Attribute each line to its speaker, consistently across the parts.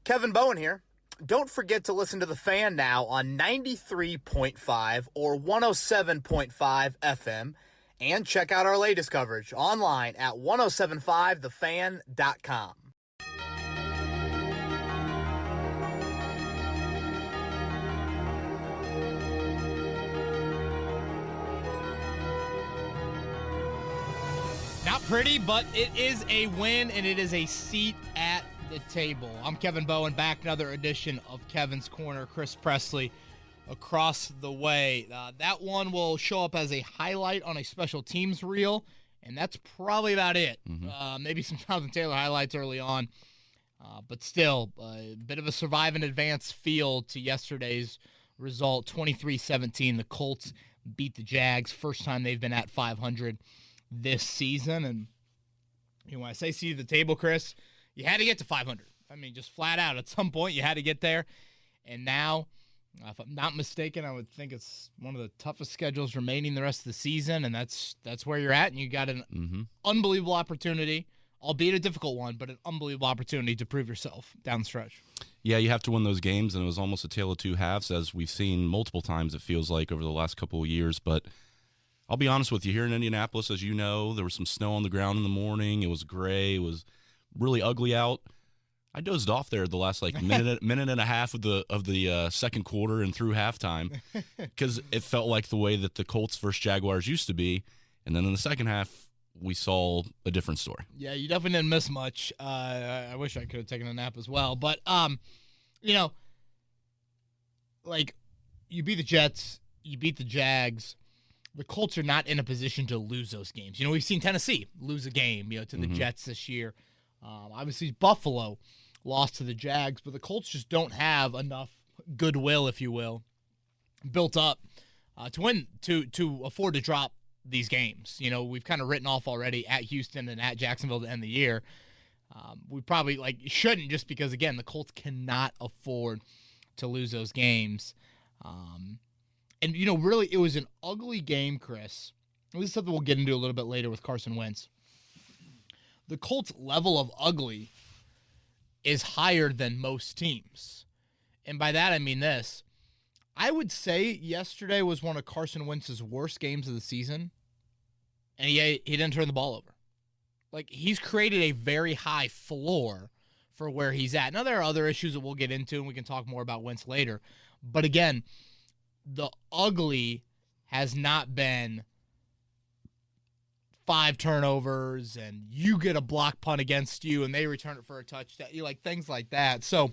Speaker 1: Kevin Bowen here. Don't forget to listen to The Fan now on 93.5 or 107.5 FM, and check out our latest coverage online at 1075thefan.com.
Speaker 2: Not pretty, but it is a win, and it is a seat at the table. I'm Kevin Bowen, back another edition of Kevin's Corner. Chris Presley across the way. That one will show up as a highlight on a special teams reel, and that's probably about it. Maybe some Jonathan Taylor highlights early on, but still a bit of a survive and advance feel to yesterday's result. 23-17, the Colts beat the Jags. First time they've been at 500 this season. And when I say seat at the table, Chris, you had to get to 500. I mean, just flat out, at some point you had to get there. And now, if I'm not mistaken, I would think it's one of the toughest schedules remaining the rest of the season, and that's where you're at. And you got an unbelievable opportunity, albeit a difficult one, but an unbelievable opportunity to prove yourself down the stretch.
Speaker 3: Yeah, you have to win those games, and it was almost a tale of two halves, as we've seen multiple times, it feels like, over the last couple of years. But I'll be honest with you, here in Indianapolis, as you know, there was some snow on the ground in the morning. It was gray. It was really ugly out. I dozed off there the last minute and a half of the second quarter and through halftime, because it felt like the way that the Colts versus Jaguars used to be. And then in the second half, we saw a different story.
Speaker 2: Yeah, you definitely didn't miss much. I wish I could have taken a nap as well. But, you beat the Jets, you beat the Jags. The Colts are not in a position to lose those games. We've seen Tennessee lose a game, to the Jets this year. Obviously, Buffalo lost to the Jags, but the Colts just don't have enough goodwill, if you will, built up to win, to afford to drop these games. We've kind of written off already at Houston and at Jacksonville to end the year. We probably shouldn't, just because, again, the Colts cannot afford to lose those games. And, really, it was an ugly game, Chris. This is something we'll get into a little bit later with Carson Wentz. The Colts' level of ugly is higher than most teams. And by that, I mean this. I would say yesterday was one of Carson Wentz's worst games of the season, and he didn't turn the ball over. He's created a very high floor for where he's at. Now, there are other issues that we'll get into, and we can talk more about Wentz later. But again, the ugly has not been 5 turnovers and you get a block punt against you and they return it for a touchdown, things like that. So,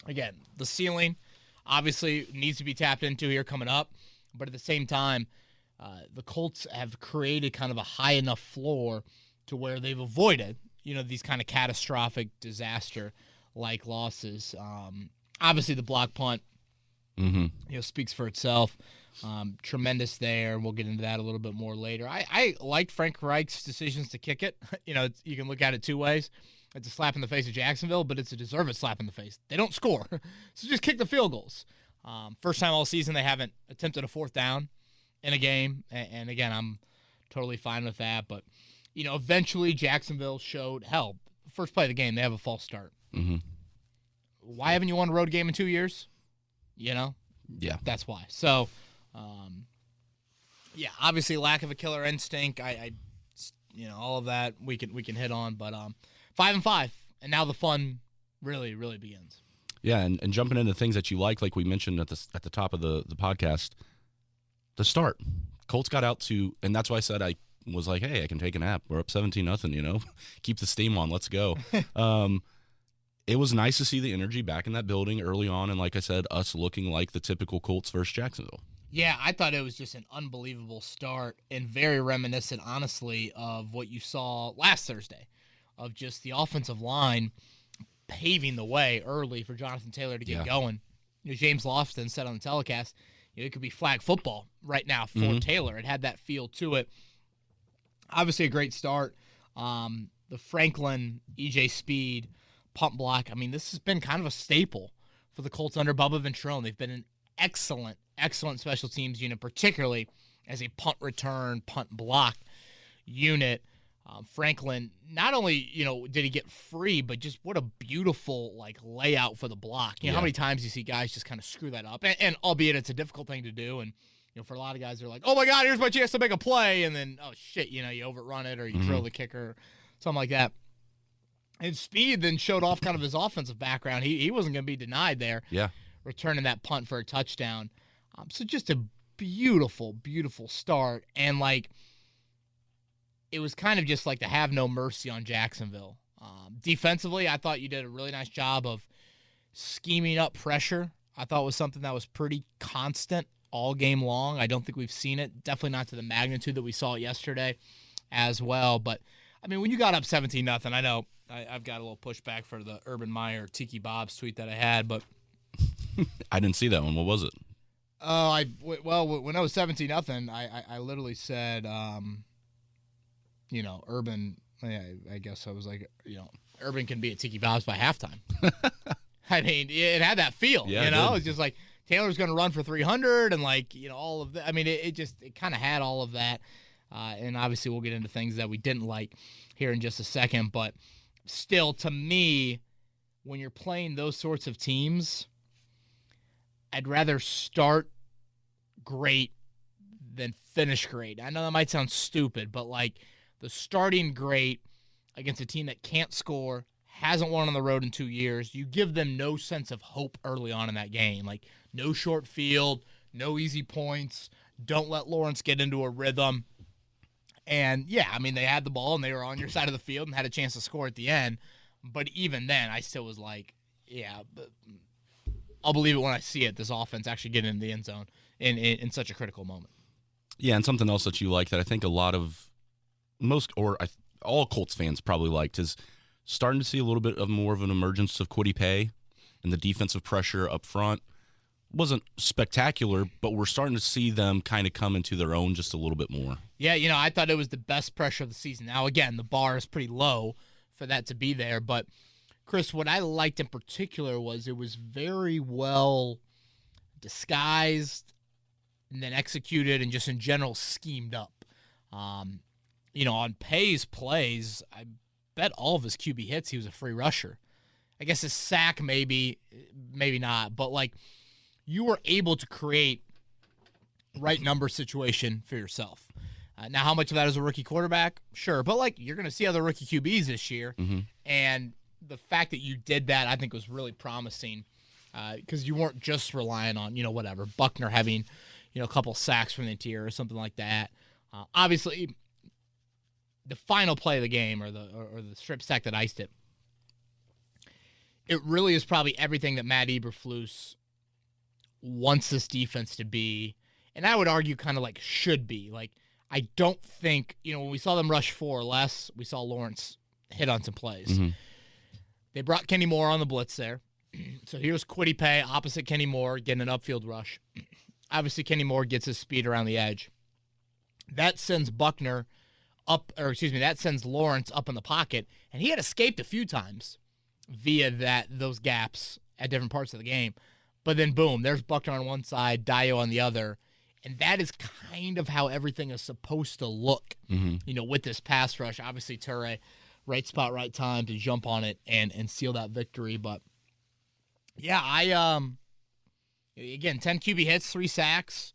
Speaker 2: again, the ceiling obviously needs to be tapped into here coming up. But at the same time, the Colts have created kind of a high enough floor to where they've avoided, these kind of catastrophic disaster-like losses. Obviously, the block punt, speaks for itself. Tremendous there. We'll get into that a little bit more later. I like Frank Reich's decisions to kick it. You can look at it two ways. It's a slap in the face of Jacksonville, but it's a deserved slap in the face. They don't score, so just kick the field goals. First time all season they haven't attempted a fourth down in a game, and again, I'm totally fine with that. But, eventually Jacksonville showed, first play of the game, they have a false start. Why haven't you won a road game in 2 years? Yeah. That's why. So, obviously lack of a killer instinct. All of that we can hit on, but 5-5, and now the fun really, really begins.
Speaker 3: Yeah, and jumping into things that you like we mentioned at the top of the podcast, the start. Colts got out to, and that's why I said I was like, hey, I can take a nap. We're up 17-0, keep the steam on. Let's go. It was nice to see the energy back in that building early on, and like I said, us looking like the typical Colts versus Jacksonville.
Speaker 2: Yeah, I thought it was just an unbelievable start and very reminiscent, honestly, of what you saw last Thursday, of just the offensive line paving the way early for Jonathan Taylor to get going. James Lofton said on the telecast, it could be flag football right now for Taylor. It had that feel to it. Obviously a great start. The Franklin, E.J. Speed, punt block. I mean, this has been kind of a staple for the Colts under Bubba Ventrone. They've been an excellent special teams unit, particularly as a punt return, punt block unit. Franklin, not only, did he get free, but just what a beautiful, layout for the block. You know, how many times you see guys just kind of screw that up? And albeit it's a difficult thing to do, and, for a lot of guys, they're like, oh, my God, here's my chance to make a play, and then, oh, shit, you overrun it or you drill the kicker, something like that. And Speed then showed off kind of his offensive background. He wasn't going to be denied there.
Speaker 3: Yeah.
Speaker 2: Returning that punt for a touchdown. So just a beautiful, beautiful start. And, it was kind of just to have no mercy on Jacksonville. Defensively, I thought you did a really nice job of scheming up pressure. I thought it was something that was pretty constant all game long. I don't think we've seen it. Definitely not to the magnitude that we saw it yesterday as well. But, I mean, when you got up 17-0, I know I've got a little pushback for the Urban Meyer Tiki Bob's tweet that I had, but
Speaker 3: I didn't see that one. What was it?
Speaker 2: When I was 17-0, I literally said, Urban. I guess I was like, Urban can be at Tiki Bob's by halftime. I mean, it had that feel.
Speaker 3: Yeah,
Speaker 2: it's just like Taylor's going to run for 300, and all of that. I mean, it kind of had all of that, and obviously we'll get into things that we didn't like here in just a second, but. Still, to me, when you're playing those sorts of teams, I'd rather start great than finish great. I know that might sound stupid, but the starting great against a team that can't score, hasn't won on the road in 2 years, you give them no sense of hope early on in that game. No short field, no easy points, don't let Lawrence get into a rhythm. And, yeah, I mean, they had the ball and they were on your side of the field and had a chance to score at the end. But even then, I still was like, yeah, but I'll believe it when I see it, this offense actually getting in the end zone in such a critical moment.
Speaker 3: Yeah, and something else that you like that I think all Colts fans probably liked is starting to see a little bit of more of an emergence of Kwity Paye and the defensive pressure up front. Wasn't spectacular, but we're starting to see them kind of come into their own just a little bit more.
Speaker 2: Yeah, I thought it was the best pressure of the season. Now, again, the bar is pretty low for that to be there, but Chris, what I liked in particular was it was very well disguised and then executed and just in general schemed up. On Paye's plays, I bet all of his QB hits, he was a free rusher. I guess his sack maybe not, but you were able to create right number situation for yourself. Now, how much of that is a rookie quarterback? Sure, but you're going to see other rookie QBs this year, and the fact that you did that, I think, was really promising because you weren't just relying on Buckner having a couple sacks from the interior or something like that. Obviously, the final play of the game or the strip sack that iced it, it really is probably everything that Matt Eberflus wants this defense to be, and I would argue kind of should be. I don't think, when we saw them rush 4 or less, we saw Lawrence hit on some plays. They brought Kenny Moore on the blitz there. So here's Kwity Paye opposite Kenny Moore getting an upfield rush. Obviously, Kenny Moore gets his speed around the edge. That sends that sends Lawrence up in the pocket, and he had escaped a few times via those gaps at different parts of the game. But then, boom, there's Buckner on one side, Dio on the other. And that is kind of how everything is supposed to look, with this pass rush. Obviously, Toure, right spot, right time to jump on it and seal that victory. But, yeah, again, 10 QB hits, 3 sacks.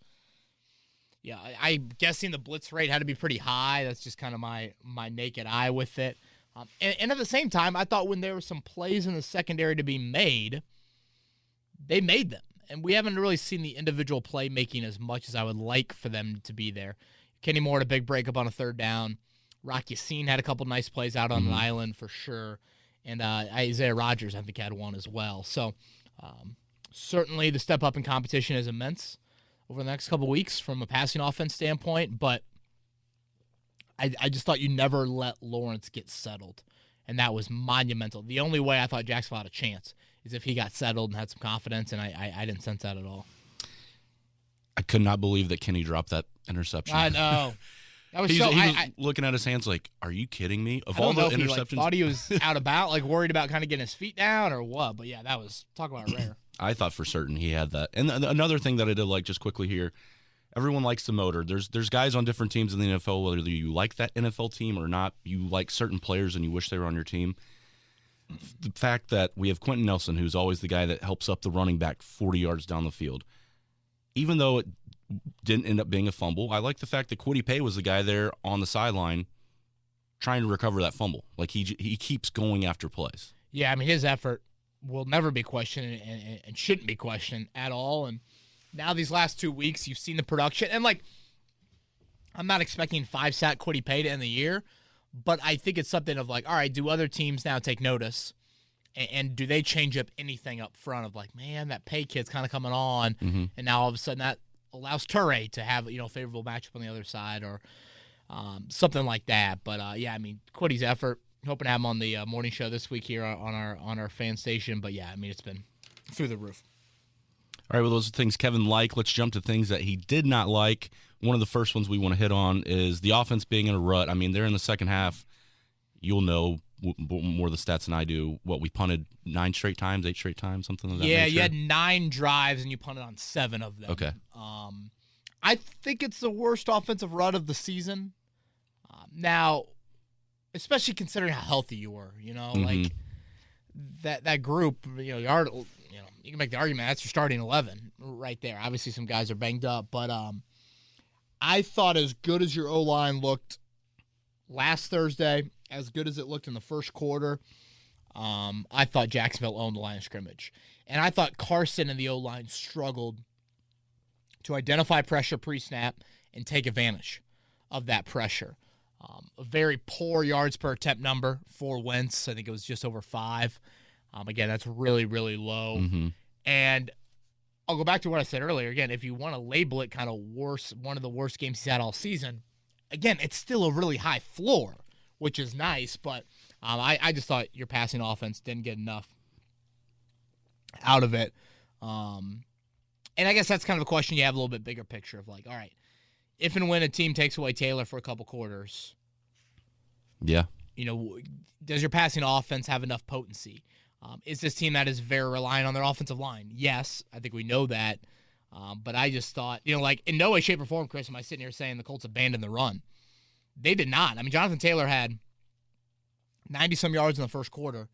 Speaker 2: Yeah, I'm guessing the blitz rate had to be pretty high. That's just kind of my naked eye with it. And at the same time, I thought when there were some plays in the secondary to be made, they made them. And we haven't really seen the individual playmaking as much as I would like for them to be there. Kenny Moore had a big breakup on a 3rd down. Rock Ya-Sin had a couple nice plays out on an island for sure. And Isaiah Rodgers, I think, had one as well. So certainly the step up in competition is immense over the next couple weeks from a passing offense standpoint. But I just thought you never let Lawrence get settled. And that was monumental. The only way I thought Jacksonville had a chance is if he got settled and had some confidence, and I didn't sense that at all.
Speaker 3: I could not believe that Kenny dropped that interception.
Speaker 2: I know. That was
Speaker 3: he was
Speaker 2: I
Speaker 3: looking at his hands like, are you kidding me? Of
Speaker 2: I
Speaker 3: all
Speaker 2: don't know
Speaker 3: the
Speaker 2: if
Speaker 3: interceptions.
Speaker 2: he thought he was out about, worried about kind of getting his feet down or what. But, yeah, that was, talk about rare.
Speaker 3: I thought for certain he had that. And another thing that I did like just quickly here, everyone likes the motor. There's guys on different teams in the NFL, whether you like that NFL team or not, you like certain players and you wish they were on your team. The fact that we have Quentin Nelson, who's always the guy that helps up the running back 40 yards down the field, even though it didn't end up being a fumble, I like the fact that Kwity Paye was the guy there on the sideline trying to recover that fumble. Like, he keeps going after plays.
Speaker 2: Yeah, I mean, his effort will never be questioned and shouldn't be questioned at all. And now these last 2 weeks, you've seen the production. And, like, I'm not expecting 5-sack Kwity Paye to end the year, but I think it's something of like, all right, do other teams now take notice? And do they change up anything up front of like, man, that Paye kid's kind of coming on, and now all of a sudden that allows Toure to have, a favorable matchup on the other side or something like that. But, yeah, I mean, Quity's effort, hoping to have him on the morning show this week here on our fan station. But, yeah, I mean, it's been through the roof.
Speaker 3: All right, well, those are things Kevin liked. Let's jump to things that he did not like. One of the first ones we want to hit on is the offense being in a rut. I mean, they're in the second half. You'll know more of the stats than I do. What, we punted 9 straight times, 8 straight times, something like that?
Speaker 2: Yeah, you had 9 drives, and you punted on 7 of them.
Speaker 3: Okay.
Speaker 2: I think it's the worst offensive rut of the season. Now, especially considering how healthy you were, like that group, you can make the argument that's your starting 11 right there. Obviously, some guys are banged up, but I thought as good as your O-line looked last Thursday, as good as it looked in the first quarter, I thought Jacksonville owned the line of scrimmage. And I thought Carson and the O-line struggled to identify pressure pre-snap and take advantage of that pressure. A very poor yards per attempt number for Wentz. I think it was just over 5. Again, that's really, really low. And I'll go back to what I said earlier. Again, if you want to label it kind of worse, one of the worst games he's had all season, again, it's still a really high floor, which is nice. But I just thought your passing offense didn't get enough out of it. And I guess that's kind of a question you have a little bit bigger picture of like, all right, if and when a team takes away Taylor for a couple quarters, does your passing offense have enough potency? Is this team that is very reliant on their offensive line? Yes, I think we know that. But I just thought, like in no way, shape, or form, Chris, am I sitting here saying the Colts abandoned the run. They did not. I mean, Jonathan Taylor had 90-some yards in the first quarter.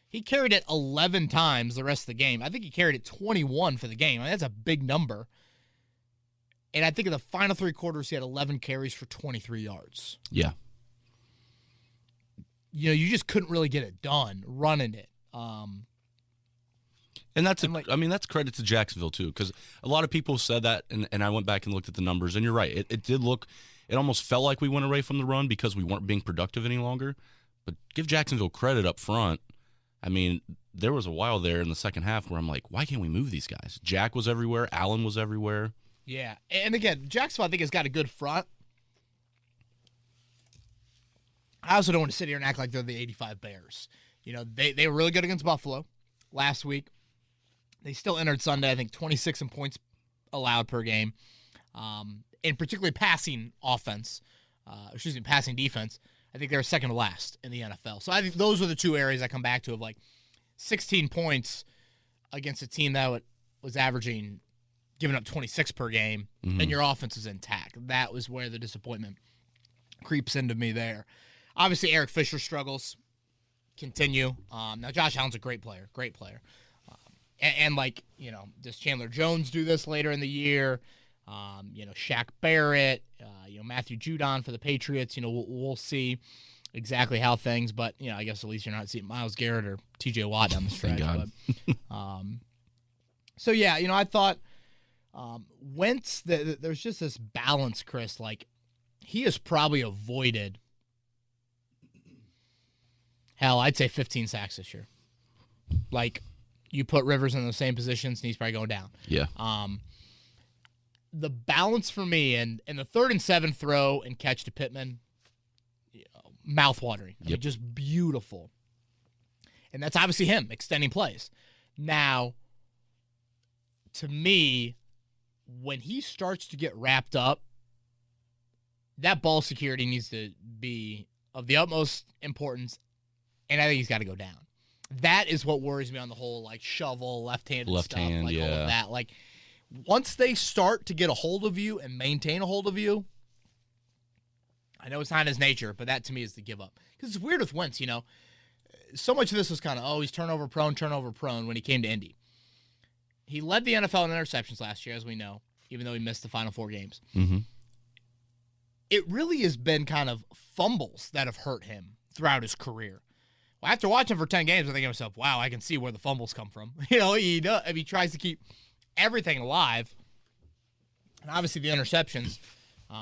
Speaker 2: He carried it 11 times the rest of the game. I think he carried it 21 for the game. I mean, that's a big number. And I think in the final 3 quarters, he had 11 carries for 23 yards.
Speaker 3: Yeah.
Speaker 2: You just couldn't really get it done running it.
Speaker 3: And that's credit to Jacksonville too, because a lot of people said that, and I went back and looked at the numbers, and you're right. It did look, it almost felt like we went away from the run because we weren't being productive any longer. But give Jacksonville credit up front. I mean, there was a while there in the second half where I'm like, why can't we move these guys? Jack was everywhere. Allen was everywhere.
Speaker 2: Yeah, and again, Jacksonville I think has got a good front. I also don't want to sit here and act like they're the 85 Bears. They were really good against Buffalo last week. They still entered Sunday, I think, 26 in points allowed per game. And particularly passing passing defense, I think they were second to last in the NFL. So I think those are the 2 areas I come back to of like 16 points against a team that was averaging, giving up 26 per game, and your offense is intact. That was where the disappointment creeps into me there. Obviously, Eric Fisher struggles continue. Now, Josh Allen's a great player. And does Chandler Jones do this later in the year? Shaq Barrett, Matthew Judon for the Patriots. We'll see exactly how things, but, I guess at least you're not seeing Myles Garrett or TJ Watt down the stretch.
Speaker 3: Thank
Speaker 2: God. So, yeah, I thought Wentz, there's just this balance, Chris. Like, he has probably avoided, hell, I'd say 15 sacks this year. Like, you put Rivers in the same positions, and he's probably going down.
Speaker 3: Yeah.
Speaker 2: The balance for me, and the 3rd and 7 throw and catch to Pittman, mouth-watering. I mean, just beautiful. And that's obviously him extending plays. Now, to me, when he starts to get wrapped up, that ball security needs to be of the utmost importance, and I think he's got to go down. That is what worries me on the whole, like, shovel, left-handed stuff, like all of that. Like, once they start to get a hold of you and maintain a hold of you, I know it's not his nature, but that to me is the give up. Because it's weird with Wentz, So much of this was kind of, he's turnover prone when he came to Indy. He led the NFL in interceptions last year, as we know, even though he missed the final 4 games.
Speaker 3: Mm-hmm.
Speaker 2: It really has been kind of fumbles that have hurt him throughout his career. Well, after watching him for 10 games, I think to myself, wow, I can see where the fumbles come from. He tries to keep everything alive. And obviously the interceptions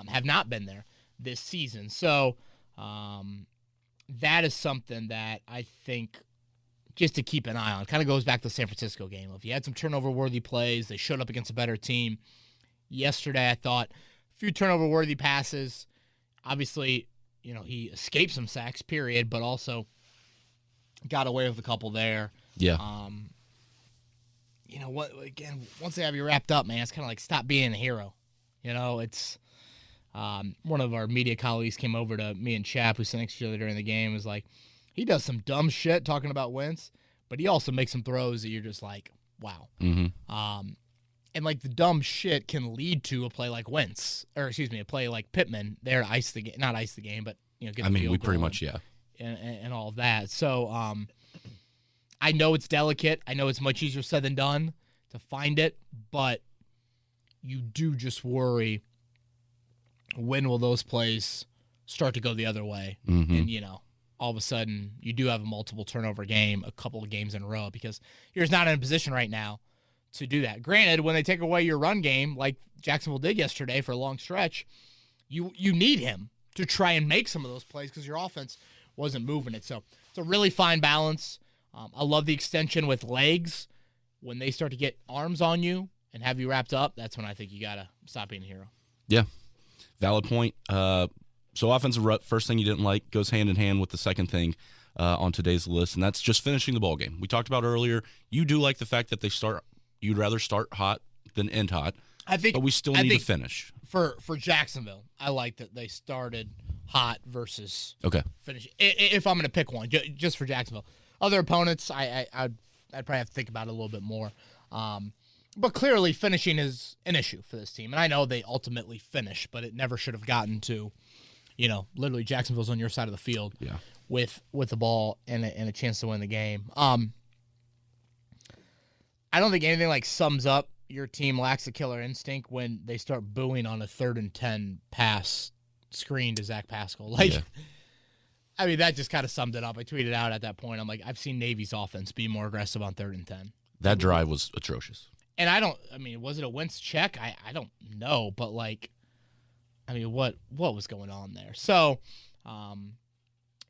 Speaker 2: have not been there this season. So that is something that I think just to keep an eye on. Kind of goes back to the San Francisco game. If you had some turnover-worthy plays, they showed up against a better team. Yesterday, I thought a few turnover-worthy passes. Obviously, he escaped some sacks, period, but also got away with a couple there.
Speaker 3: Yeah.
Speaker 2: What? Again, once they have you wrapped up, man, it's kind of like stop being a hero. It's one of our media colleagues came over to me and Chap, who sat next to each other during the game, was like, he does some dumb shit talking about Wentz, but he also makes some throws that you're just like, wow.
Speaker 3: Mm-hmm.
Speaker 2: And like the dumb shit can lead to a play like Wentz, or excuse me, a play like Pittman there to ice the game, not ice the game, but get the field
Speaker 3: we pretty
Speaker 2: goal
Speaker 3: much, yeah,
Speaker 2: and all of that. So I know it's delicate. I know it's much easier said than done to find it, but you do just worry, when will those plays start to go the other way?
Speaker 3: Mm-hmm.
Speaker 2: And all of a sudden you do have a multiple turnover game, a couple of games in a row, because you're just not in a position right now to do that. Granted, when they take away your run game, like Jacksonville did yesterday for a long stretch, you need him to try and make some of those plays because your offense wasn't moving it. So it's a really fine balance. I love the extension with legs. When they start to get arms on you and have you wrapped up, that's when I think you got to stop being a hero.
Speaker 3: Yeah, valid point. So offensive first thing you didn't like goes hand in hand with the second thing on today's list, and that's just finishing the ball game. We talked about earlier, you do like the fact that you'd rather start hot than end hot, but we still need to finish.
Speaker 2: For Jacksonville, I like that they started hot versus finish. If I'm going to pick one, just for Jacksonville. Other opponents, I'd probably have to think about it a little bit more. But clearly finishing is an issue for this team. And I know they ultimately finish, but it never should have gotten to, literally Jacksonville's on your side of the field with the ball and a chance to win the game. I don't think anything like sums up your team lacks a killer instinct when they start booing on a 3rd and 10 pass screen to Zach Pascal. I mean, that just kind of summed it up. I tweeted out at that point, I'm like, I've seen Navy's offense be more aggressive on 3rd and 10.
Speaker 3: That drive was atrocious.
Speaker 2: And was it a Wentz check? I don't know, but what was going on there? So,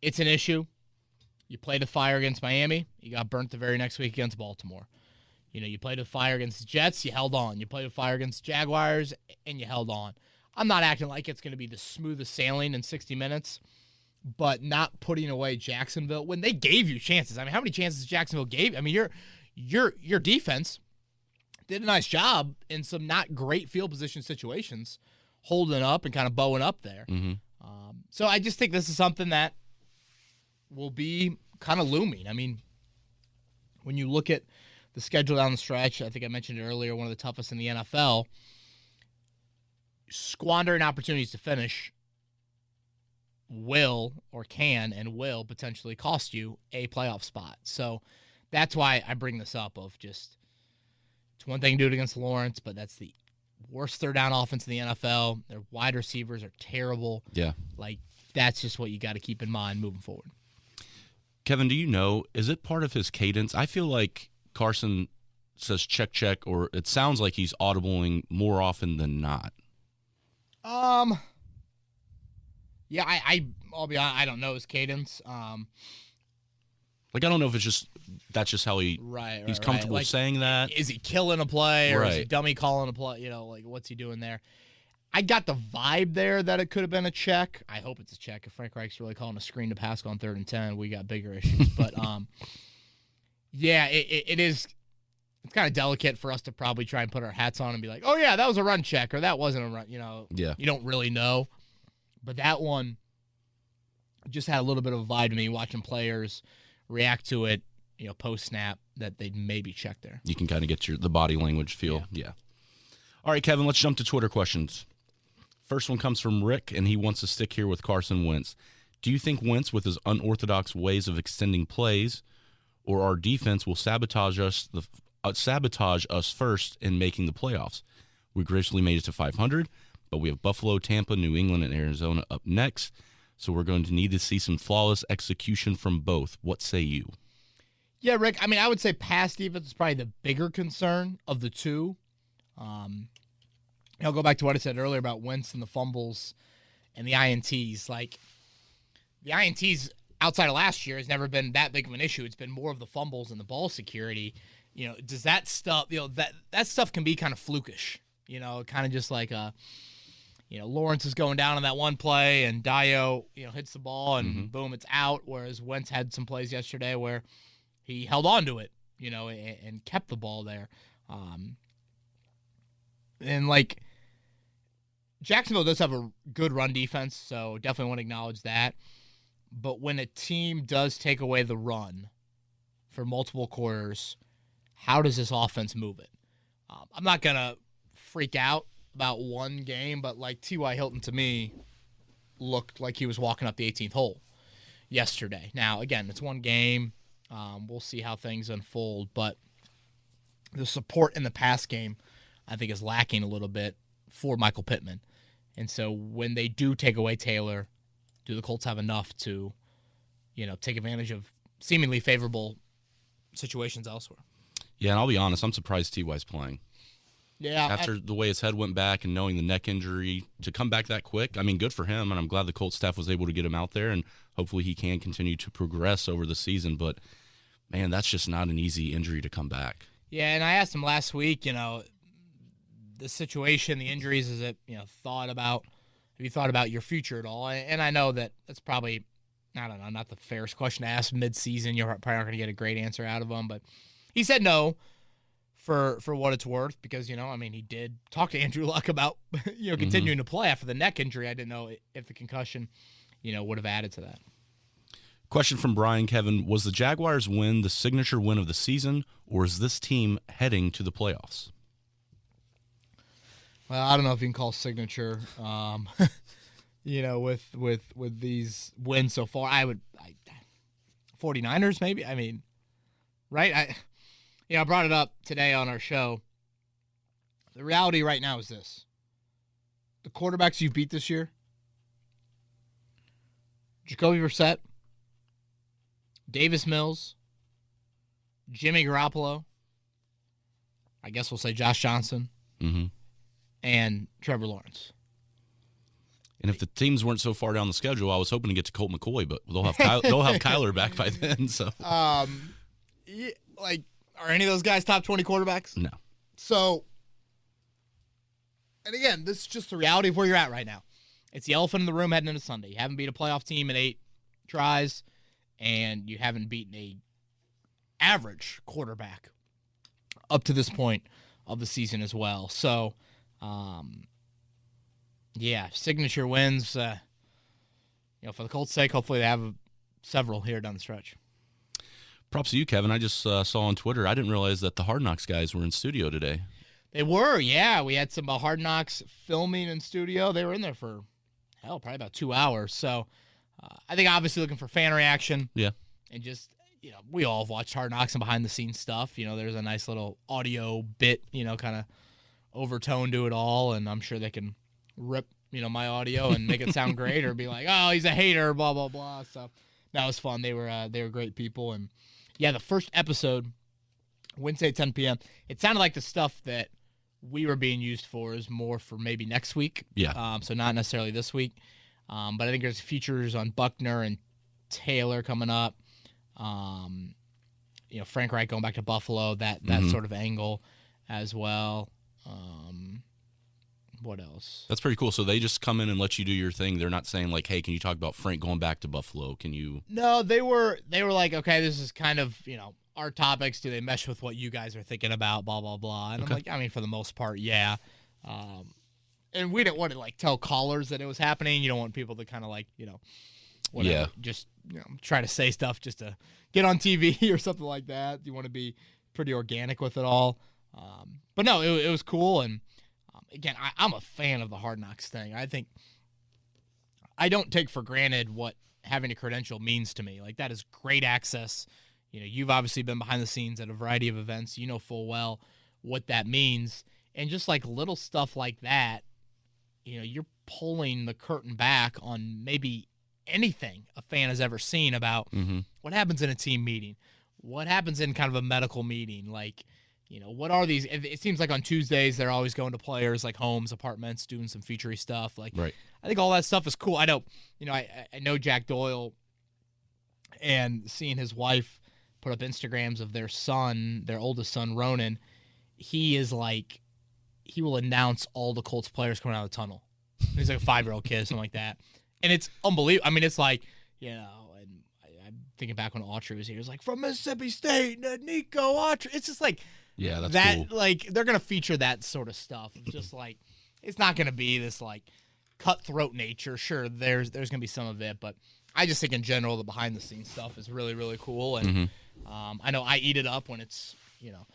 Speaker 2: it's an issue. You played the fire against Miami. You got burnt the very next week against Baltimore. You played the fire against the Jets. You held on. You played the fire against the Jaguars, and you held on. I'm not acting like it's going to be the smoothest sailing in 60 minutes, but not putting away Jacksonville when they gave you chances. I mean, how many chances Jacksonville gave? I mean, your defense did a nice job in some not great field position situations, holding up and kind of bowing up there.
Speaker 3: Mm-hmm.
Speaker 2: So I just think this is something that will be kind of looming. I mean, when you look at the schedule down the stretch, I think I mentioned it earlier, one of the toughest in the NFL, squandering opportunities to finish will potentially cost you a playoff spot. So that's why I bring this up of just, it's one thing to do it against Lawrence, but that's the worst third down offense in the NFL. Their wide receivers are terrible.
Speaker 3: Yeah.
Speaker 2: That's just what you got to keep in mind moving forward.
Speaker 3: Kevin, do you know, is it part of his cadence? I feel like Carson says check, or it sounds like he's audibling more often than not.
Speaker 2: Yeah, I'll be honest, I don't know his cadence.
Speaker 3: I don't know if that's just how he's comfortable saying that.
Speaker 2: Is he killing a play or is he dummy calling a play? What's he doing there? I got the vibe there that it could have been a check. I hope it's a check. If Frank Reich's really calling a screen to Pascal on 3rd and 10, we got bigger issues. But yeah, it is. It's kind of delicate for us to probably try and put our hats on and be like, oh yeah, that was a run check or that wasn't a run.
Speaker 3: Yeah.
Speaker 2: You don't really know. But that one just had a little bit of a vibe to me, watching players react to it, post snap, that they'd maybe check there.
Speaker 3: You can kind of get the body language feel. Yeah. All right, Kevin, let's jump to Twitter questions. First one comes from Rick, and he wants to stick here with Carson Wentz. Do you think Wentz, with his unorthodox ways of extending plays, or our defense will sabotage us first in making the playoffs? We graciously made it to 500, but we have Buffalo, Tampa, New England, and Arizona up next, so we're going to need to see some flawless execution from both. What say you?
Speaker 2: Yeah, Rick, I mean, I would say pass defense is probably the bigger concern of the two. I'll go back to what I said earlier about Wentz and the fumbles and the INTs. Like, the INTs outside of last year has never been that big of an issue. It's been more of the fumbles and the ball security. Does that stuff, that stuff can be kind of flukish. Kind of just like, Lawrence is going down on that one play and Dio, hits the ball and boom, it's out. Whereas Wentz had some plays yesterday where he held on to it, and kept the ball there. And like, Jacksonville does have a good run defense, so definitely want to acknowledge that. But when a team does take away the run for multiple quarters, how does this offense move it? I'm not going to freak out about one game, but like T.Y. Hilton to me looked like he was walking up the 18th hole yesterday. Now, again, it's one game. We'll see how things unfold, but the support in the pass game, I think, is lacking a little bit for Michael Pittman. And so when they do take away Taylor, do the Colts have enough to, take advantage of seemingly favorable situations elsewhere?
Speaker 3: Yeah, and I'll be honest, I'm surprised T.Y.'s playing.
Speaker 2: Yeah.
Speaker 3: After the way his head went back and knowing the neck injury, to come back that quick, I mean, good for him, and I'm glad the Colts staff was able to get him out there, and hopefully he can continue to progress over the season. But, man, that's just not an easy injury to come back.
Speaker 2: Yeah, and I asked him last week, the situation, the injuries, is it, have you thought about your future at all? And I know that that's probably, I don't know, not the fairest question to ask mid-season. You're probably not going to get a great answer out of him, but he said no for what it's worth because, he did talk to Andrew Luck about, continuing to play after the neck injury. I didn't know if the concussion, would have added to that.
Speaker 3: Question from Brian, Kevin, was the Jaguars win the signature win of the season, or is this team heading to the playoffs?
Speaker 2: Well, I don't know if you can call signature, with these wins so far. 49ers maybe. I mean, right? I brought it up today on our show. The reality right now is this: the quarterbacks you beat this year, Jacoby Brissett, Davis Mills, Jimmy Garoppolo, I guess we'll say Josh Johnson, and Trevor Lawrence.
Speaker 3: And if the teams weren't so far down the schedule, I was hoping to get to Colt McCoy, but they'll have Kyler back by then. So,
Speaker 2: are any of those guys top 20 quarterbacks?
Speaker 3: No.
Speaker 2: So, and again, this is just the reality of where you're at right now. It's the elephant in the room heading into Sunday. You haven't beat a playoff team in 8 tries, and you haven't beaten a average quarterback up to this point of the season as well. So, signature wins. For the Colts' sake, hopefully they have several here down the stretch.
Speaker 3: Props to you, Kevin. I just saw on Twitter, I didn't realize that the Hard Knocks guys were in studio today.
Speaker 2: They were, yeah. We had some Hard Knocks filming in studio. They were in there for, probably about 2 hours. So I think obviously looking for fan reaction.
Speaker 3: Yeah.
Speaker 2: And just, we all have watched Hard Knocks and behind-the-scenes stuff. There's a nice little audio bit, kind of overtone to it all, and I'm sure they can rip, my audio and make it sound great or be like, oh, he's a hater, blah, blah, blah. So that was fun. They were great people. And, yeah, the first episode, Wednesday at 10 p.m., it sounded like the stuff that we were being used for is more for maybe next week.
Speaker 3: Yeah.
Speaker 2: So not necessarily this week. But I think there's features on Buckner and Taylor coming up. Frank Reich going back to Buffalo, that sort of angle as well. What else?
Speaker 3: That's pretty cool. So they just come in and let you do your thing. They're not saying like, hey, can you talk about Frank going back to Buffalo? Can you?
Speaker 2: No, they were like, okay, this is kind of, our topics. Do they mesh with what you guys are thinking about? Blah, blah, blah. And
Speaker 3: Okay.
Speaker 2: I'm like, for the most part, yeah. And we didn't want to tell callers that it was happening. You don't want people to kind of whatever,
Speaker 3: Yeah.
Speaker 2: just try to say stuff just to get on TV or something like that. You want to be pretty organic with it all. But no, it was cool, and again, I'm a fan of the Hard Knocks thing. I don't take for granted what having a credential means to me. Like, that is great access. You know, you've obviously been behind the scenes at a variety of events. You know full well what that means. And just like little stuff like that, you know, you're pulling the curtain back on maybe anything a fan has ever seen about what happens in a team meeting, what happens in kind of a medical meeting. Like, you know, what are these? It seems like on Tuesdays they're always going to players like homes, apartments, doing some featurey stuff. Like,
Speaker 3: Right.
Speaker 2: I think all that stuff is cool. I know, you know, I know Jack Doyle, and seeing his wife put up Instagrams of their son, their oldest son, Ronan. He is like, he will announce all the Colts players coming out of the tunnel. He's like a 5-year-old kid, something like that. And it's unbelievable. I mean, it's like, you know, and I'm thinking back when Autry was here. It's like, from Mississippi State, Nico Autry. It's just like,
Speaker 3: Yeah, that's
Speaker 2: that,
Speaker 3: cool.
Speaker 2: like, they're going to feature that sort of stuff. Just like, it's not going to be this, like, cutthroat nature. Sure, there's going to be some of it, but I just think in general the behind-the-scenes stuff is really, really cool. And I know I eat it up when it's, you know,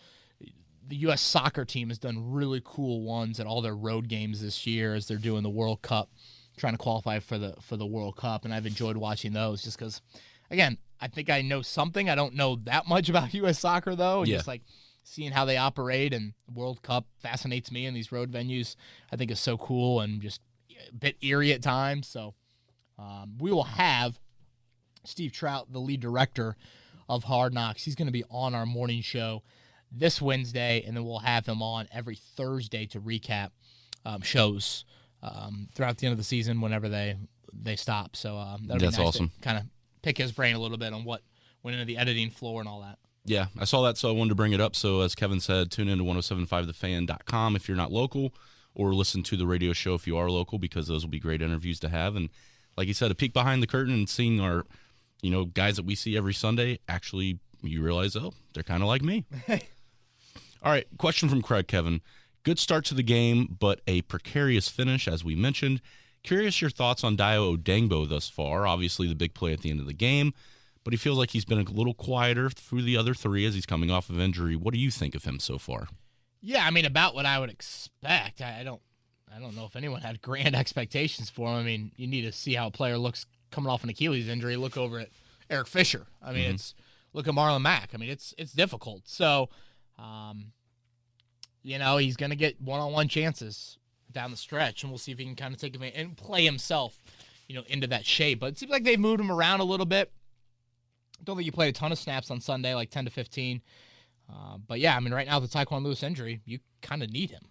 Speaker 2: the U.S. soccer team has done really cool ones at all their road games this year as they're doing the World Cup, trying to qualify for the World Cup, and I've enjoyed watching those just because, again, I think I know something. I don't know that much about U.S. soccer, though.
Speaker 3: Yeah.
Speaker 2: Just like seeing how they operate, and World Cup fascinates me, and these road venues I think is so cool and just a bit eerie at times. So we will have Steve Trout, the lead director of Hard Knocks. He's going to be on our morning show this Wednesday, and then we'll have him on every Thursday to recap shows throughout the end of the season whenever they stop. So that'll
Speaker 3: That's
Speaker 2: be nice
Speaker 3: awesome.
Speaker 2: to kind of pick his brain a little bit on what went into the editing floor and all that.
Speaker 3: Yeah, I saw that, so I wanted to bring it up. So as Kevin said, tune in to 1075thefan.com if you're not local, or listen to the radio show if you are local, because those will be great interviews to have. And like you said, a peek behind the curtain and seeing our, you know, guys that we see every Sunday, actually you realize, oh, they're kind of like me. All right, question from Craig, Kevin. Good start to the game, but a precarious finish, as we mentioned. Curious your thoughts on Dio Odengbo thus far. Obviously the big play at the end of the game, but he feels like he's been a little quieter through the other three as he's coming off of injury. What do you think of him so far?
Speaker 2: Yeah, I mean, about what I would expect. I don't know if anyone had grand expectations for him. I mean, you need to see how a player looks coming off an Achilles injury. Look over at Eric Fisher. I mean, look at Marlon Mack. I mean, it's difficult. So, you know, he's going to get one-on-one chances down the stretch, and we'll see if he can kind of take advantage and play himself, you know, into that shape. But it seems like they've moved him around a little bit. Don't think he played a ton of snaps on Sunday, like 10 to 15. But yeah, I mean, right now with the Tyquan Lewis injury, you kind of need him.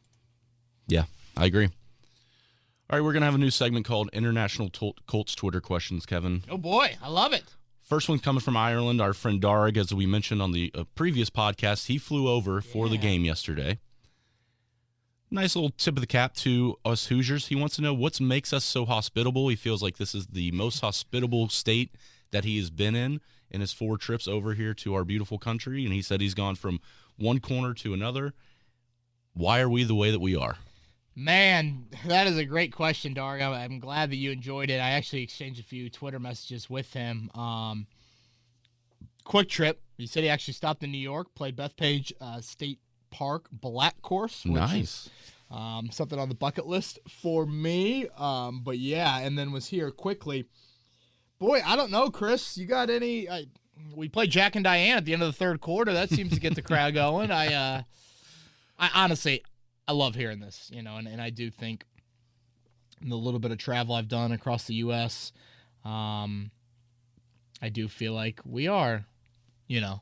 Speaker 3: Yeah, I agree. All right, we're going to have a new segment called International Colts Twitter Questions, Kevin.
Speaker 2: Oh, boy. I love it.
Speaker 3: First one's coming from Ireland. Our friend Darg, as we mentioned on the previous podcast, he flew over for the game yesterday. Nice little tip of the cap to us Hoosiers. He wants to know what makes us so hospitable. He feels like this is the most hospitable state that he has been in his 4 trips over here to our beautiful country. And he said he's gone from one corner to another. Why are we the way that we are?
Speaker 2: Man, that is a great question, Darg. I'm glad that you enjoyed it. I actually exchanged a few Twitter messages with him. Quick trip. He said he actually stopped in New York, played Bethpage State Park Black Course. Which
Speaker 3: Nice.
Speaker 2: Is, something on the bucket list for me. But yeah, and then was here quickly. Boy, I don't know, Chris. You got any? We played Jack and Diane at the end of the third quarter. That seems to get the crowd going. I honestly, I love hearing this, you know, and I do think the little bit of travel I've done across the U.S., I do feel like we are, you know,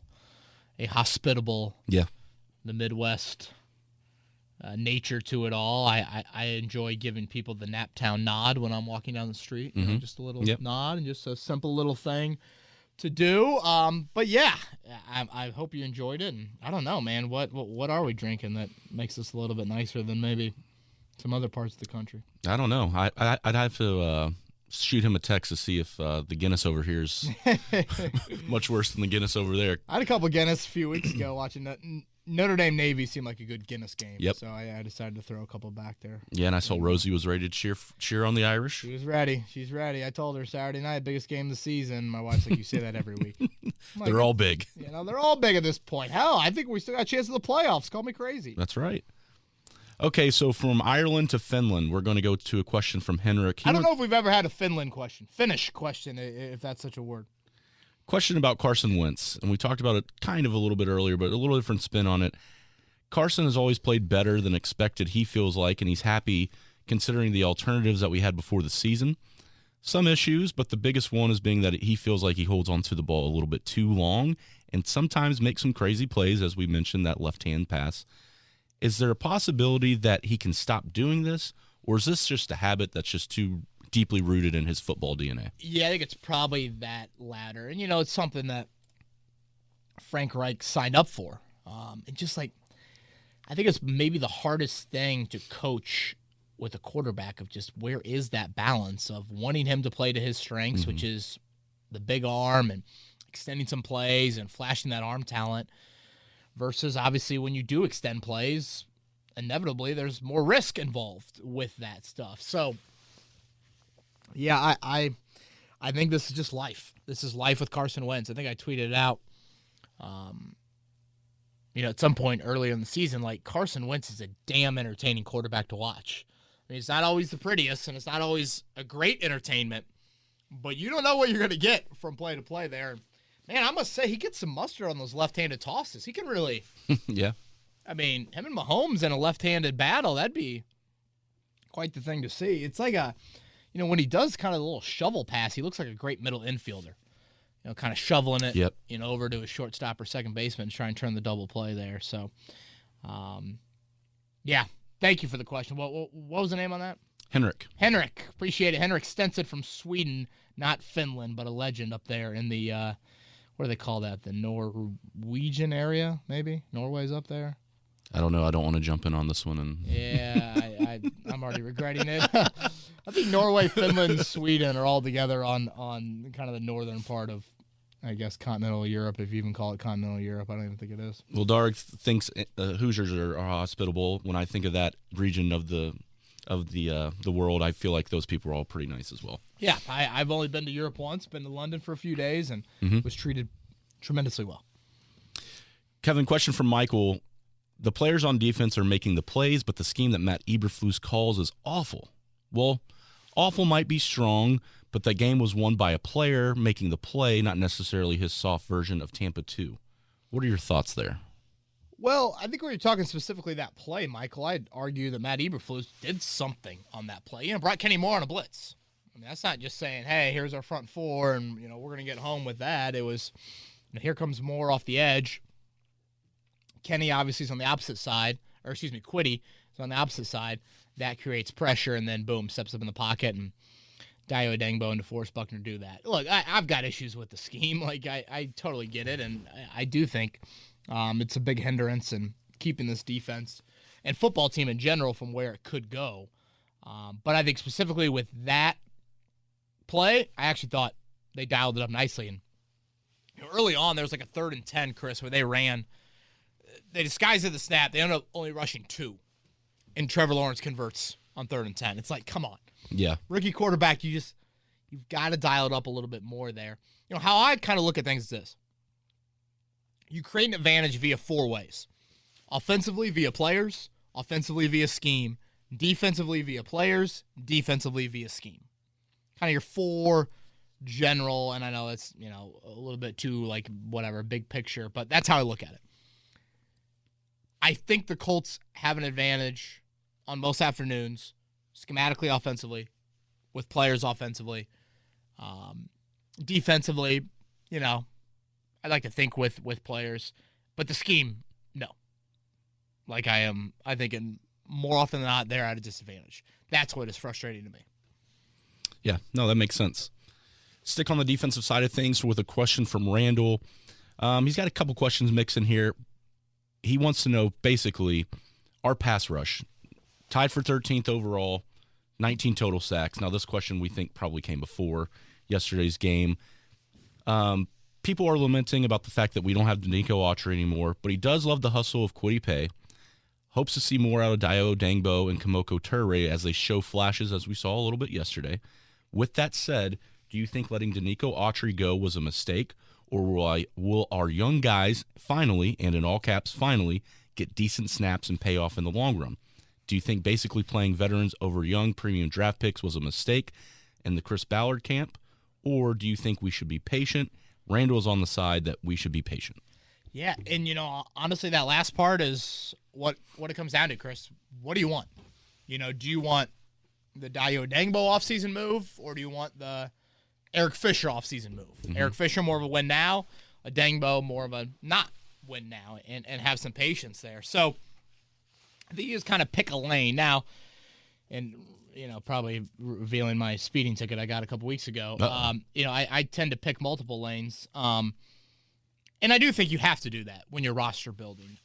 Speaker 2: a hospitable, the Midwest nature to it all. I enjoy giving people the Naptown nod when I'm walking down the street, you know, just a little nod and just a simple little thing to do. But yeah, I hope you enjoyed it. And I don't know, man, what are we drinking that makes us a little bit nicer than maybe some other parts of the country?
Speaker 3: I don't know. I'd have to shoot him a text to see if the Guinness over here is much worse than the Guinness over there.
Speaker 2: I had a couple Guinness a few weeks ago watching that. Notre Dame Navy seemed like a good Guinness game.
Speaker 3: Yep.
Speaker 2: So I decided to throw a couple back there.
Speaker 3: Yeah, and I saw Rosie was ready to cheer on the Irish.
Speaker 2: She was ready. She's ready. I told her Saturday night, biggest game of the season. My wife's like, you say that every week. Like,
Speaker 3: They're all big.
Speaker 2: You know, they're all big at this point. Hell, I think we still got a chance of the playoffs. Call me crazy.
Speaker 3: That's right. Okay, so from Ireland to Finland, we're going to go to a question from Henrik.
Speaker 2: I don't know if we've ever had a Finnish question, if that's such a word.
Speaker 3: Question about Carson Wentz, and we talked about it kind of a little bit earlier, but a little different spin on it. Carson has always played better than expected, he feels like, and he's happy considering the alternatives that we had before the season. Some issues, but the biggest one is being that he feels like he holds on to the ball a little bit too long and sometimes makes some crazy plays, as we mentioned, that left-hand pass. Is there a possibility that he can stop doing this, or is this just a habit that's just too deeply rooted in his football DNA?
Speaker 2: Yeah, I think it's probably that latter. And, it's something that Frank Reich signed up for. And just like, I think it's maybe the hardest thing to coach with a quarterback of just where is that balance of wanting him to play to his strengths, which is the big arm and extending some plays and flashing that arm talent, versus obviously when you do extend plays, inevitably there's more risk involved with that stuff. So, yeah, I think this is just life. This is life with Carson Wentz. I think I tweeted it out, at some point earlier in the season, like Carson Wentz is a damn entertaining quarterback to watch. I mean, it's not always the prettiest, and it's not always a great entertainment, but you don't know what you're going to get from play to play there. Man, I must say, he gets some mustard on those left-handed tosses. He can really
Speaker 3: yeah.
Speaker 2: I mean, him and Mahomes in a left-handed battle, that'd be quite the thing to see. It's like when he does kind of a little shovel pass, he looks like a great middle infielder. Kind of shoveling it, over to a shortstop or second baseman to try and turn the double play there. So, yeah, thank you for the question. What was the name on that? Henrik. Appreciate it. Henrik Stenson from Sweden, not Finland, but a legend up there in the, what do they call that? The Norwegian area, maybe? Norway's up there?
Speaker 3: I don't know. I don't want to jump in on this one.
Speaker 2: Yeah, I'm already regretting it. I think Norway, Finland, Sweden are all together on kind of the northern part of, I guess, continental Europe, if you even call it continental Europe. I don't even think it is.
Speaker 3: Well, Darg thinks Hoosiers are hospitable. When I think of that region of the world, I feel like those people are all pretty nice as well.
Speaker 2: Yeah, I've only been to Europe once, been to London for a few days, and was treated tremendously well.
Speaker 3: Kevin, question from Michael. The players on defense are making the plays, but the scheme that Matt Eberflus calls is awful. Well, awful might be strong, but that game was won by a player making the play, not necessarily his soft version of Tampa 2. What are your thoughts there?
Speaker 2: Well, I think when you're talking specifically that play, Michael, I'd argue that Matt Eberflus did something on that play. Brought Kenny Moore on a blitz. I mean, that's not just saying, hey, here's our front four, and, we're going to get home with that. It was, here comes Moore off the edge. Kenny obviously is on the opposite side, Quiddy is on the opposite side. That creates pressure, and then, boom, steps up in the pocket, and Dio Dengbo and DeForest Buckner do that. Look, I've got issues with the scheme. Like, I totally get it, and I do think it's a big hindrance in keeping this defense and football team in general from where it could go. But I think specifically with that play, I actually thought they dialed it up nicely. And early on, there was like a 3rd and 10, Chris, where they disguised it the snap. They ended up only rushing 2. And Trevor Lawrence converts on 3rd and 10. It's like, come on.
Speaker 3: Yeah.
Speaker 2: Rookie quarterback, you've got to dial it up a little bit more there. How I kind of look at things is this. You create an advantage via 4 ways. Offensively via players, offensively via scheme, defensively via players, defensively via scheme. Kind of your 4 general, and I know it's, a little bit too, big picture, but that's how I look at it. I think the Colts have an advantage on most afternoons, schematically offensively, with players offensively. Defensively, I'd like to think with players, but the scheme, no. I think more often than not, they're at a disadvantage. That's what is frustrating to me.
Speaker 3: Yeah, no, that makes sense. Stick on the defensive side of things with a question from Randall. He's got a couple questions mixed in here. He wants to know, basically, our pass rush. Tied for 13th overall, 19 total sacks. Now, this question we think probably came before yesterday's game. People are lamenting about the fact that we don't have Danico Autry anymore, but he does love the hustle of Kwity Paye. Hopes to see more out of Dio Dengbo and Kamoko Toure as they show flashes, as we saw a little bit yesterday. With that said, do you think letting Danico Autry go was a mistake, or will our young guys finally, and in all caps finally, get decent snaps and pay off in the long run? Do you think basically playing veterans over young premium draft picks was a mistake in the Chris Ballard camp? Or do you think we should be patient? Randall's on the side that we should be patient.
Speaker 2: Yeah, and, honestly, that last part is what it comes down to, Chris. What do you want? Do you want the Dayo Dengbo offseason move, or do you want the Eric Fisher offseason move? Mm-hmm. Eric Fisher, more of a win now. A Dengbo, more of a not win now, and have some patience there. So I think you just kind of pick a lane now, and probably revealing my speeding ticket I got a couple weeks ago. I tend to pick multiple lanes, and I do think you have to do that when you're roster building.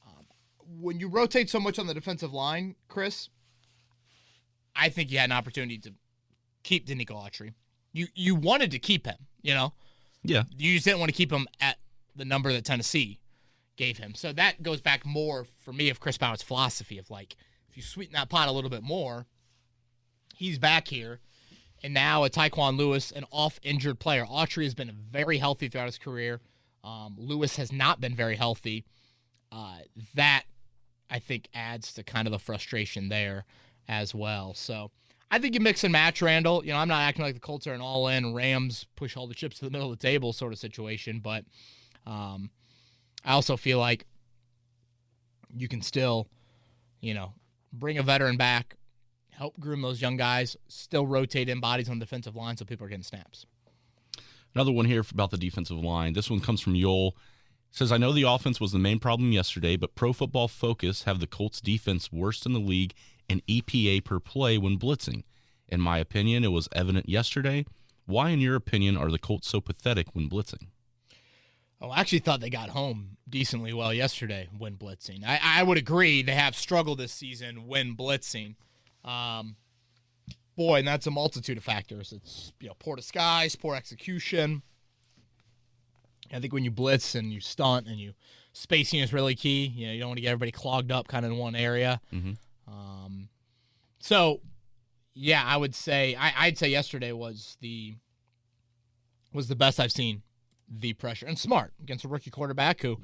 Speaker 2: When you rotate so much on the defensive line, Chris, I think you had an opportunity to keep Denico Autry. You wanted to keep him, Yeah. You just didn't want to keep him at the number that Tennessee gave him. So that goes back more for me of Chris Ballard's philosophy of if you sweeten that pot a little bit more, he's back here. And now a Tyquan Lewis, an off-injured player. Autry has been very healthy throughout his career. Lewis has not been very healthy. That, I think, adds to kind of the frustration there as well. So I think you mix and match, Randall. I'm not acting like the Colts are an all-in Rams, push all the chips to the middle of the table sort of situation, but I also feel like you can still, bring a veteran back, help groom those young guys, still rotate in bodies on the defensive line so people are getting snaps.
Speaker 3: Another one here about the defensive line. This one comes from Yoel. It says, I know the offense was the main problem yesterday, but Pro Football Focus have the Colts defense worst in the league in EPA per play when blitzing. In my opinion, it was evident yesterday. Why, in your opinion, are the Colts so pathetic when blitzing?
Speaker 2: Oh, I actually thought they got home decently well yesterday when blitzing. I would agree they have struggled this season when blitzing. Boy, and that's a multitude of factors. It's poor disguise, poor execution. I think when you blitz and you stunt and you spacing is really key. You don't want to get everybody clogged up kind of in one area.
Speaker 3: Mm-hmm.
Speaker 2: So, yeah, I would say I'd say yesterday was the best I've seen. The pressure, and smart against a rookie quarterback who,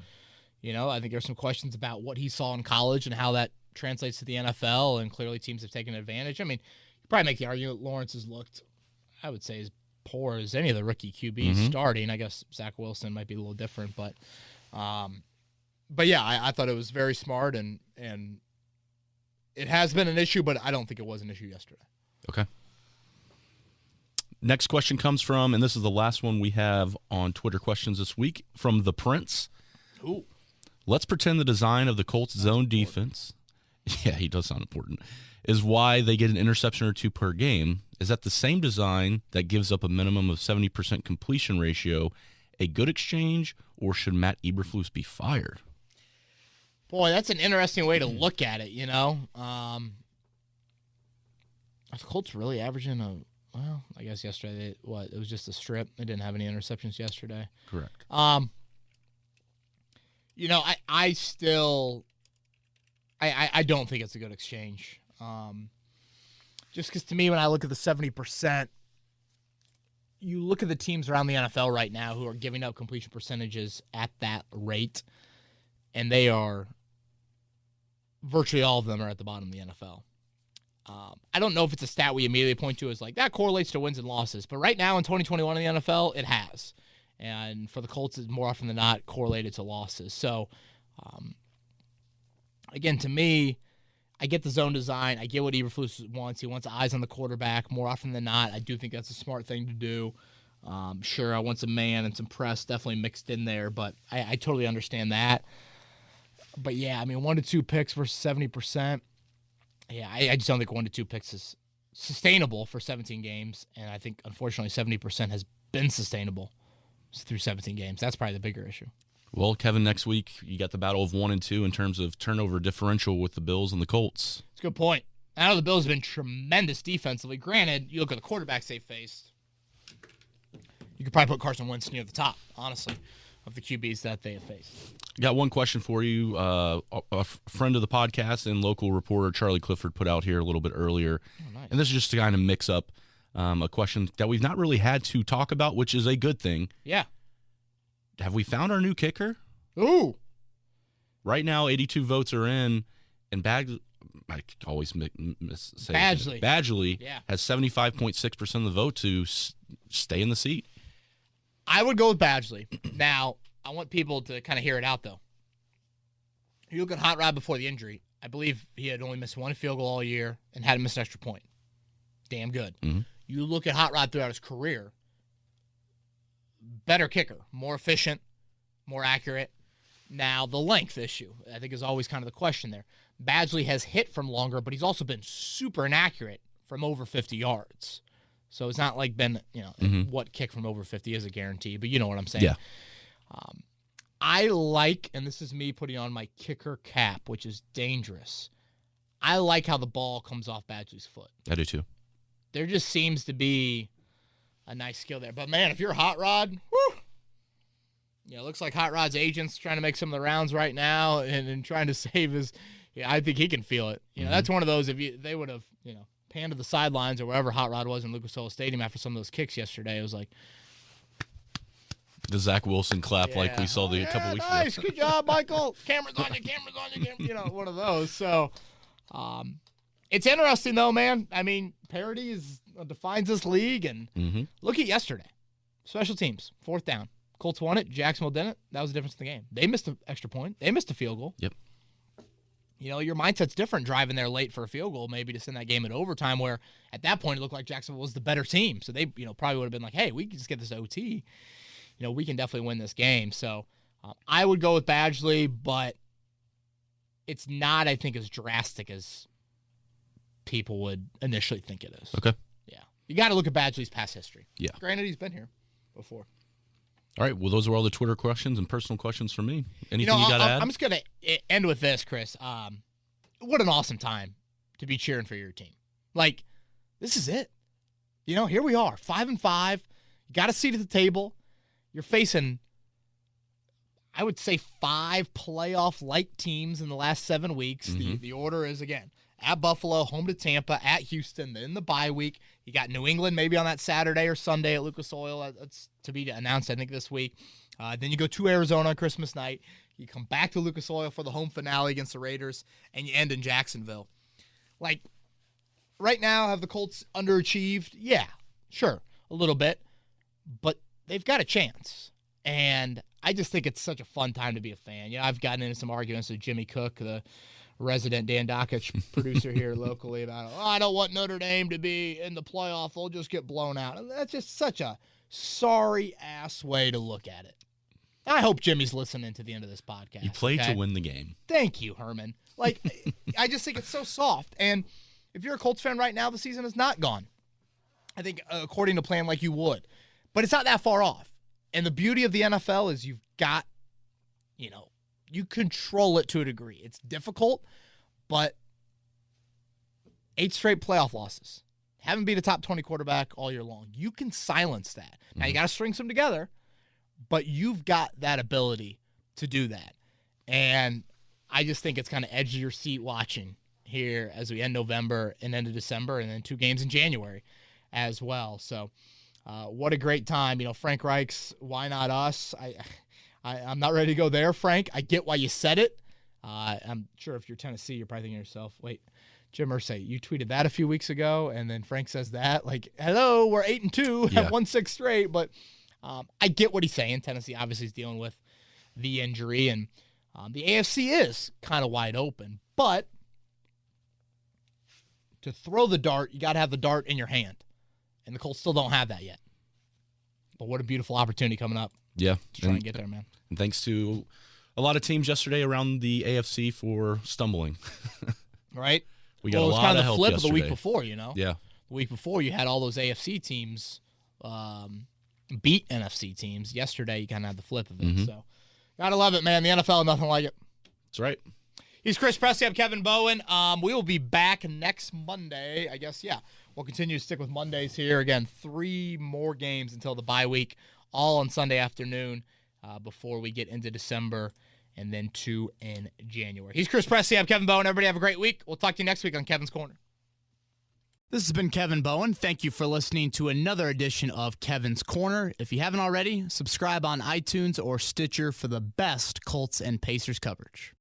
Speaker 2: I think there's some questions about what he saw in college and how that translates to the NFL, and clearly teams have taken advantage. I mean, you probably make the argument Lawrence has looked, I would say, as poor as any of the rookie QBs starting. I guess Zach Wilson might be a little different, but yeah, I thought it was very smart, and it has been an issue, but I don't think it was an issue yesterday.
Speaker 3: Okay. Next question comes from, and this is the last one we have on Twitter questions this week, from The Prince.
Speaker 2: Ooh.
Speaker 3: Let's pretend the design of the Colts zone defense, yeah, he does sound important, is why they get an interception or two per game. Is that the same design that gives up a minimum of 70% completion ratio a good exchange, or should Matt Eberflus be fired?
Speaker 2: Boy, that's an interesting way to look at it, Are the Colts really averaging well, I guess yesterday, it was just a strip. They didn't have any interceptions yesterday.
Speaker 3: Correct.
Speaker 2: I don't think it's a good exchange. Just because to me, when I look at the 70%, you look at the teams around the NFL right now who are giving up completion percentages at that rate, and they are, virtually all of them are at the bottom of the NFL. I don't know if it's a stat we immediately point to as that correlates to wins and losses, but right now in 2021 in the NFL, it has. And for the Colts, it's more often than not correlated to losses. So, again, to me, I get the zone design. I get what Eberflus wants. He wants eyes on the quarterback more often than not. I do think that's a smart thing to do. Sure, I want some man and some press definitely mixed in there, but I totally understand that. But, yeah, 1 to 2 picks versus 70%. Yeah, I just don't think 1 to 2 picks is sustainable for 17 games, and I think, unfortunately, 70% has been sustainable through 17 games. That's probably the bigger issue.
Speaker 3: Well, Kevin, next week you got the battle of 1 and 2 in terms of turnover differential with the Bills and the Colts.
Speaker 2: It's a good point. I know the Bills have been tremendous defensively. Granted, you look at the quarterbacks they faced, you could probably put Carson Wentz near the top, honestly, of the QBs that they have faced.
Speaker 3: Got one question for you. A friend of the podcast and local reporter Charlie Clifford put out here a little bit earlier.
Speaker 2: Oh, nice.
Speaker 3: And this is just to kind of mix up a question that we've not really had to talk about, which is a good thing.
Speaker 2: Yeah.
Speaker 3: Have we found our new kicker?
Speaker 2: Ooh.
Speaker 3: Right now, 82 votes are in. And I always say
Speaker 2: Badgley.
Speaker 3: Badgley
Speaker 2: Yeah.
Speaker 3: has 75.6% of the vote to stay in the seat.
Speaker 2: I would go with Badgley. Now, I want people to kind of hear it out, though. You look at Hot Rod before the injury. I believe he had only missed one field goal all year and hadn't missed an extra point. Damn good.
Speaker 3: Mm-hmm.
Speaker 2: You look at Hot Rod throughout his career, better kicker, more efficient, more accurate. Now, the length issue, I think, is always kind of the question there. Badgley has hit from longer, but he's also been super inaccurate from over 50 yards. So it's not like what kick from over 50 is a guarantee, but you know what I'm saying.
Speaker 3: Yeah.
Speaker 2: I like, and this is me putting on my kicker cap, which is dangerous. I like how the ball comes off Badgley's foot.
Speaker 3: I do too.
Speaker 2: There just seems to be a nice skill there. But, man, if you're Hot Rod, whew, it looks like Hot Rod's agent's trying to make some of the rounds right now and trying to save his – I think he can feel it. That's one of those, they would have, panned to the sidelines or wherever Hot Rod was in Lucas Oil Stadium after some of those kicks yesterday. It was like –
Speaker 3: the Zach Wilson clap like we saw a couple weeks ago.
Speaker 2: Good job, Michael. Cameras on you. One of those. So it's interesting, though, man. I mean, parity defines this league. And look at yesterday. Special teams, 4th down. Colts won it. Jacksonville didn't. That was the difference in the game. They missed an extra point. They missed a field goal.
Speaker 3: Yep.
Speaker 2: Your mindset's different driving there late for a field goal, maybe to send that game in overtime, where at that point it looked like Jacksonville was the better team. So they probably would have been like, hey, we can just get this OT. We can definitely win this game. So I would go with Badgley, but it's not, I think, as drastic as people would initially think it is.
Speaker 3: Okay.
Speaker 2: Yeah. You got to look at Badgley's past history.
Speaker 3: Yeah.
Speaker 2: Granted, he's been here before.
Speaker 3: All right. Well, those are all the Twitter questions and personal questions from me. Anything you got to add?
Speaker 2: I'm just going to end with this, Chris. What an awesome time to be cheering for your team. Like, this is it. Here we are, 5-5. You got a seat at the table. You're facing, I would say, 5 playoff-like teams in the last 7 weeks. The order is, again, at Buffalo, home to Tampa, at Houston, then the bye week. You got New England maybe on that Saturday or Sunday at Lucas Oil. That's to be announced, I think, this week. Then you go to Arizona on Christmas night. You come back to Lucas Oil for the home finale against the Raiders, and you end in Jacksonville. Like, right now, have the Colts underachieved? Yeah, sure, a little bit. But they've got a chance. And I just think it's such a fun time to be a fan. I've gotten into some arguments with Jimmy Cook, the resident Dan Dockich producer here locally, about, I don't want Notre Dame to be in the playoff. They'll just get blown out. And that's just such a sorry-ass way to look at it. I hope Jimmy's listening to the end of this podcast.
Speaker 3: You played to win the game.
Speaker 2: Thank you, Herman. Like, I just think it's so soft. And if you're a Colts fan right now, the season is not gone. I think according to plan like you would. But it's not that far off. And the beauty of the NFL is you've got, you control it to a degree. It's difficult, but 8 straight playoff losses. Haven't beat a top 20 quarterback all year long. You can silence that. Now, you got to string some together, but you've got that ability to do that. And I just think it's kind of edge of your seat watching here as we end November and end of December, and then 2 games in January as well. So what a great time. Frank Reich's Why Not Us? I'm not ready to go there, Frank. I get why you said it. I'm sure if you're Tennessee, you're probably thinking to yourself, wait, Jim Irsay, you tweeted that a few weeks ago, and then Frank says that. Like, hello, we're 8-2, have won 6 straight. But I get what he's saying. Tennessee obviously is dealing with the injury, and the AFC is kind of wide open. But to throw the dart, you got to have the dart in your hand. And the Colts still don't have that yet. But what a beautiful opportunity coming up.
Speaker 3: Yeah.
Speaker 2: To try and get there, man.
Speaker 3: And thanks to a lot of teams yesterday around the AFC for stumbling.
Speaker 2: Right?
Speaker 3: We got a lot of help yesterday. It was kind of the flip of the
Speaker 2: week before,
Speaker 3: Yeah.
Speaker 2: The week before, you had all those AFC teams beat NFC teams. Yesterday, you kind of had the flip of it. So, gotta love it, man. The NFL, nothing like it.
Speaker 3: That's right.
Speaker 2: He's Chris Presley. I'm Kevin Bowen. We will be back next Monday, I guess. Yeah, we'll continue to stick with Mondays here. Again, 3 more games until the bye week, all on Sunday afternoon before we get into December, and then 2 in January. He's Chris Presley. I'm Kevin Bowen. Everybody have a great week. We'll talk to you next week on Kevin's Corner. This has been Kevin Bowen. Thank you for listening to another edition of Kevin's Corner. If you haven't already, subscribe on iTunes or Stitcher for the best Colts and Pacers coverage.